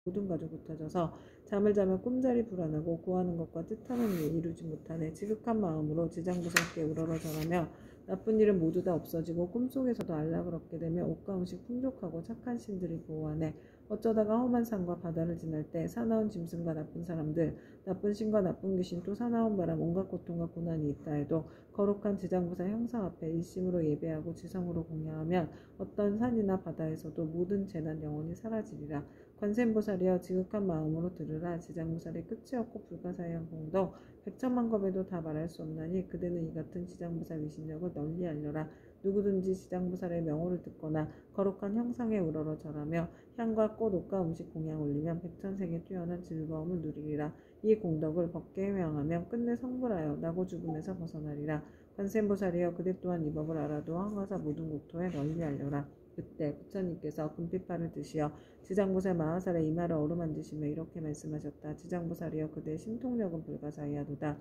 모든 가족이 흩어져서 잠을 자면 꿈자리 불안하고 구하는 것과 뜻하는 일 이루지 못하네. 지극한 마음으로 지장부살께 우러러져가며 나쁜 일은 모두 다 없어지고 꿈속에서도 안락을 얻게 되며 옷과 음식 풍족하고 착한 신들이 보호하네. 어쩌다가 험한 산과 바다를 지날 때 사나운 짐승과 나쁜 사람들, 나쁜 신과 나쁜 귀신, 또 사나운 바람, 온갖 고통과 고난이 있다 해도 거룩한 지장부사 형상 앞에 일심으로 예배하고 지성으로 공양하면 어떤 산이나 바다에서도 모든 재난 영원히 사라지리라. 관세음보살이여 지극한 마음으로 들으라. 지장보살의 끝이 없고 불가사의한 공덕 백천만 겁에도 다 말할 수 없나니 그대는 이 같은 지장보살 위신력을 널리 알려라. 누구든지 지장보살의 명호를 듣거나 거룩한 형상에 우러러 절하며 향과 꽃, 옷과 음식 공양 올리면 백천생에 뛰어난 즐거움을 누리리라. 이 공덕을 법게 회양하면 끝내 성불하여 나고 죽음에서 벗어나리라. 관세음보살이여 그대 또한 이 법을 알아도 황하사 모든 국토에 널리 알려라. 그때 부처님께서 금빛발을 드시어 지장보살 마하살의 이마를 어루만지시며 이렇게 말씀하셨다. 지장보살이여 그대의 신통력은 불가사의하도다.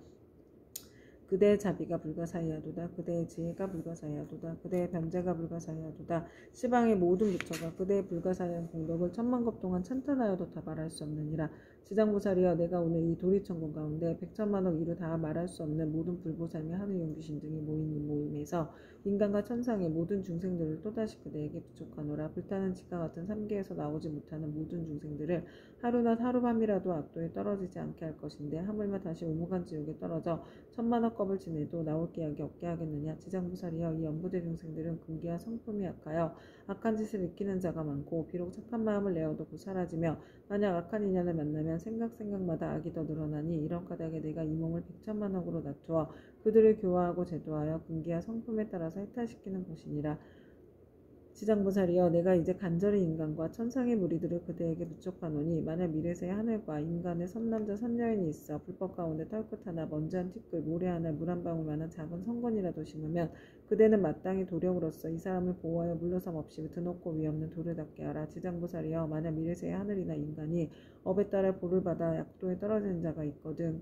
그대의 자비가 불가사의하도다. 그대의 지혜가 불가사의하도다. 그대의 변제가 불가사의하도다. 시방의 모든 부처가 그대의 불가사의한 공덕을 천만급 동안 찬탄하여도 다 말할 수 없느니라. 지장보살이여 내가 오늘 이 도리천공 가운데 백천만억 이루 다 말할 수 없는 모든 불보살며 하늘용귀신 등이 모인 이 모임에서 인간과 천상의 모든 중생들을 또다시 그대에게 부족하노라. 불타는 지가 같은 삼계에서 나오지 못하는 모든 중생들을 하루낮 하루밤이라도 압도에 떨어지지 않게 할 것인데 하물며 다시 오무간 지옥에 떨어져 천만억 겁을 지내도 나올 기약이 없게 하겠느냐. 지장보살이여 이 연부대 중생들은 금기와 성품이 악하여 악한 짓을 익히는 자가 많고 비록 착한 마음을 내어도 곧 사라지며 만약 악한 인연을 만나면 생각마다 악이 더 늘어나니 이런 까닭에 내가 이 몸을 백천만억으로 낮추어 그들을 교화하고 제도하여 금기와 성품에 따라서 해탈시키는 것이니라. 지장보살이여 내가 이제 간절히 인간과 천상의 무리들을 그대에게 부족하노니 만약 미래세의 하늘과 인간의 선남자 선여인이 있어 불법 가운데 털끝 하나 먼지 한 티끌 모래 하나 물 한 방울만한 작은 성건이라도 심으면 그대는 마땅히 도력으로서 이 사람을 보호하여 물러섬 없이 드높고 위없는 돌을 닦게 하라. 지장보살이여 만약 미래세의 하늘이나 인간이 업에 따라 보를 받아 약도에 떨어지는 자가 있거든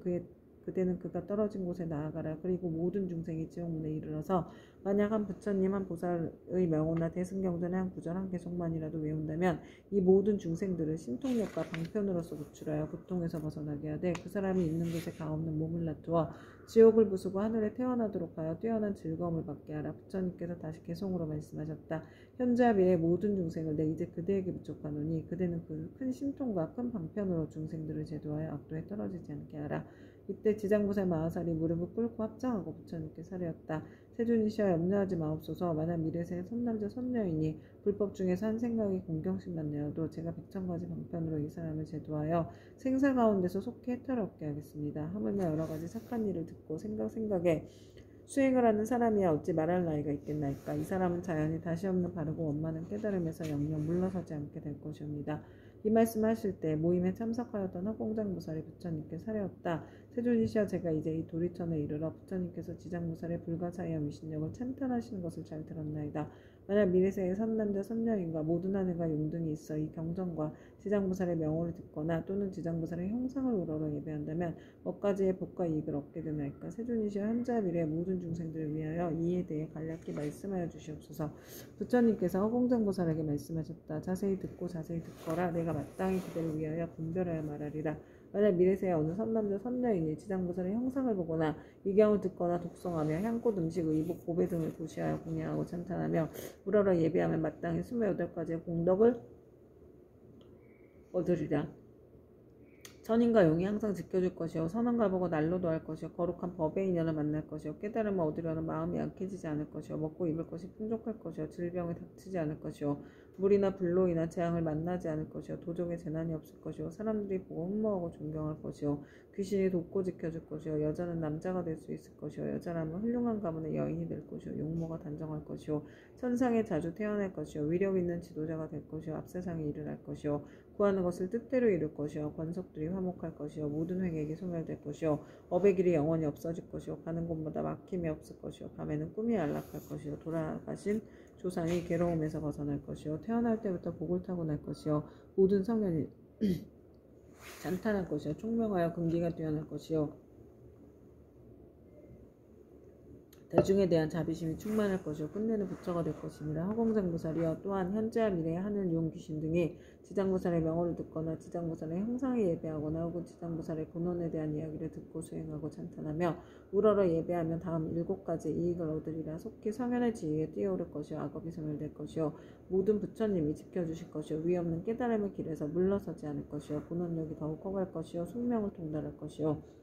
그대는 그가 떨어진 곳에 나아가라. 그리고 모든 중생이 지옥문에 이르러서 만약 한 부처님 한 보살의 명호나 대승경전의 한 구절 한 개송만이라도 외운다면 이 모든 중생들을 신통력과 방편으로서 구출하여 고통에서 벗어나게 하되 그 사람이 있는 곳에 가없는 몸을 놔두어 지옥을 부수고 하늘에 태어나도록 하여 뛰어난 즐거움을 받게 하라. 부처님께서 다시 개송으로 말씀하셨다. 현재와 미래의 모든 중생을 내 이제 그대에게 부족하노니 그대는 그 큰 신통과 큰 방편으로 중생들을 제도하여 악도에 떨어지지 않게 하라. 이때 지장보살 마하살이 무릎을 꿇고 합장하고 부처님께 사례었다. 세존이시여 염려하지 마옵소서. 만약 미래세의 선남자 선여인이 불법 중에서 한 생각이 공경심만 내어도 제가 백천가지 방편으로 이 사람을 제도하여 생사 가운데서 속히 해탈 얻게 하겠습니다. 하물며 여러가지 착한 일을 듣고 생각에 수행을 하는 사람이야 어찌 말할 나이가 있겠나이까. 이 사람은 자연히 다시 없는 바르고 원만한 깨달음에서 영영 물러서지 않게 될 것이옵니다. 이 말씀하실 때 모임에 참석하였던 허공장보살이 부처님께 사례었다. 세존이시여 제가 이제 이 도리천에 이르러 부처님께서 지장보살의 불가사의한 위신력을 찬탄하시는 것을 잘 들었나이다. 만약 미래세의 선남자 선녀인과 모든 하늘과 용등이 있어 이 경전과 지장보살의 명호를 듣거나 또는 지장보살의 형상을 우러러 예배한다면 몇 가지의 복과 이익을 얻게 되나이까. 세존이시여 현재와 미래의 모든 중생들을 위하여 이에 대해 간략히 말씀하여 주시옵소서. 부처님께서 허공장보살에게 말씀하셨다. 자세히 듣거라. 내가 마땅히 그대를 위하여 분별하여 말하리라. 만약 미래세에 어느 선남자 선녀인이 지장보살의 형상을 보거나 이경을 듣거나 독성하며 향꽃 음식 의복 보배 등을 구시하여 공양하고 찬탄하며 우러러 예배하면 마땅히 28가지의 공덕을 얻으리라. 천인과 용이 항상 지켜줄 것이요 선언가 보고 난로도 할 것이요 거룩한 법의 인연을 만날 것이요 깨달음을 얻으려는 마음이 약해지지 않을 것이요 먹고 입을 것이 풍족할 것이요 질병에 닥치지 않을 것이요 물이나 불로이나 재앙을 만나지 않을 것이요 도적에 재난이 없을 것이요 사람들이 보고 흠모하고 존경할 것이요 귀신이 돕고 지켜줄 것이요 여자는 남자가 될 수 있을 것이요 여자라면 훌륭한 가문의 여인이 될 것이요 용모가 단정할 것이요 천상에 자주 태어날 것이요 위력 있는 지도자가 될 것이요 앞세상에 일을 할 것이요 구하는 것을 뜻대로 이룰 것이요 권속들이 화목할 것이요 모든 횡액이 소멸될 것이요 업의 길이 영원히 없어질 것이요 가는 곳마다 막힘이 없을 것이요 밤에는 꿈이 안락할 것이요 돌아가신 조상이 괴로움에서 벗어날 것이요 태어날 때부터 복을 타고날 것이요 모든 성현이 찬탄할 것이요 총명하여 금기가 뛰어날 것이요 대중에 대한 자비심이 충만할 것이요 끝내는 부처가 될 것이니라. 허공장보살이여 또한 현재와 미래의 하늘 용 귀신 등이 지장보살의 명호를 듣거나 지장보살의 형상에 예배하거나 혹은 지장보살의 본원에 대한 이야기를 듣고 수행하고 찬탄하며 우러러 예배하면 다음 7가지 이익을 얻으리라. 속히 성현의 지위에 뛰어오를 것이요 악업이 소멸될 것이요 모든 부처님이 지켜주실 것이요 위없는 깨달음의 길에서 물러서지 않을 것이요 본원력이 더욱 커갈 것이요 숙명을 통달할 것이요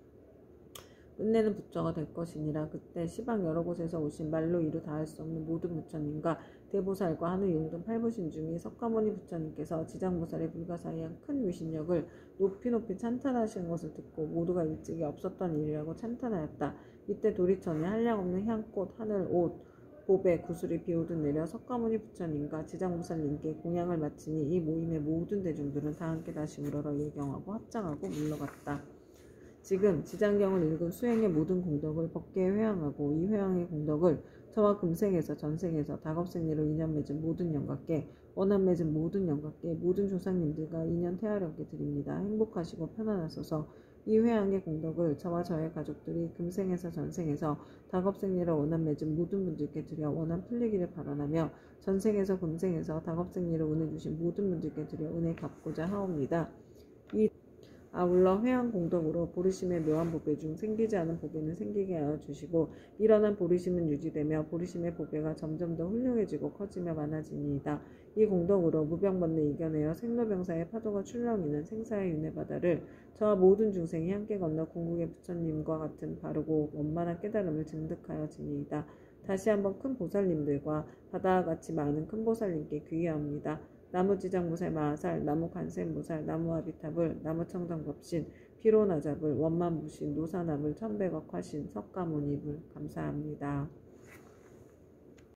끝내는 부처가 될 것이니라. 그때 시방 여러 곳에서 오신 말로 이루 다할 수 없는 모든 부처님과 대보살과 하늘 용등 8부신 중에 석가모니 부처님께서 지장보살의 불가사의한 큰 위신력을 높이 찬탄하시는 것을 듣고 모두가 일찍이 없었던 일이라고 찬탄하였다. 이때 도리천에 한량없는 향꽃, 하늘, 옷, 보배, 구슬이 비오듯 내려 석가모니 부처님과 지장보살님께 공양을 마치니 이 모임의 모든 대중들은 다 함께 다시 우러러 예경하고 합장하고 물러갔다. 지금 지장경을 읽은 수행의 모든 공덕을 법계에 회항하고 이 회항의 공덕을 저와 금생에서 전생에서 다겁생리로 인연 맺은 모든 영각께 원한 맺은 모든 영각께 모든 조상님들과 인연 태하렵게 드립니다. 행복하시고 편안하소서. 이 회항의 공덕을 저와 저의 가족들이 금생에서 전생에서 다겁생리로 원한 맺은 모든 분들께 드려 원한 풀리기를 바라며 전생에서 금생에서 다겁생리로 은혜 주신 모든 분들께 드려 은혜 갚고자 하옵니다. 아울러 회항 공덕으로 보리심의 묘한 보배 중 생기지 않은 보배는 생기게 하여 주시고 일어난 보리심은 유지되며 보리심의 보배가 점점 더 훌륭해지고 커지며 많아지니이다. 이 공덕으로 무병번뇌 이겨내어 생로병사의 파도가 출렁이는 생사의 윤회 바다를 저와 모든 중생이 함께 건너 궁극의 부처님과 같은 바르고 원만한 깨달음을 증득하여 지니이다. 다시 한번 큰 보살님들과 바다와 같이 많은 큰 보살님께 귀의합니다. 나무지장보살 마하살, 나무관세음보살, 나무아비탑을, 나무청정법신, 피로나잡을, 원만부신, 노사나물, 천백억 화신, 석가모니불 감사합니다.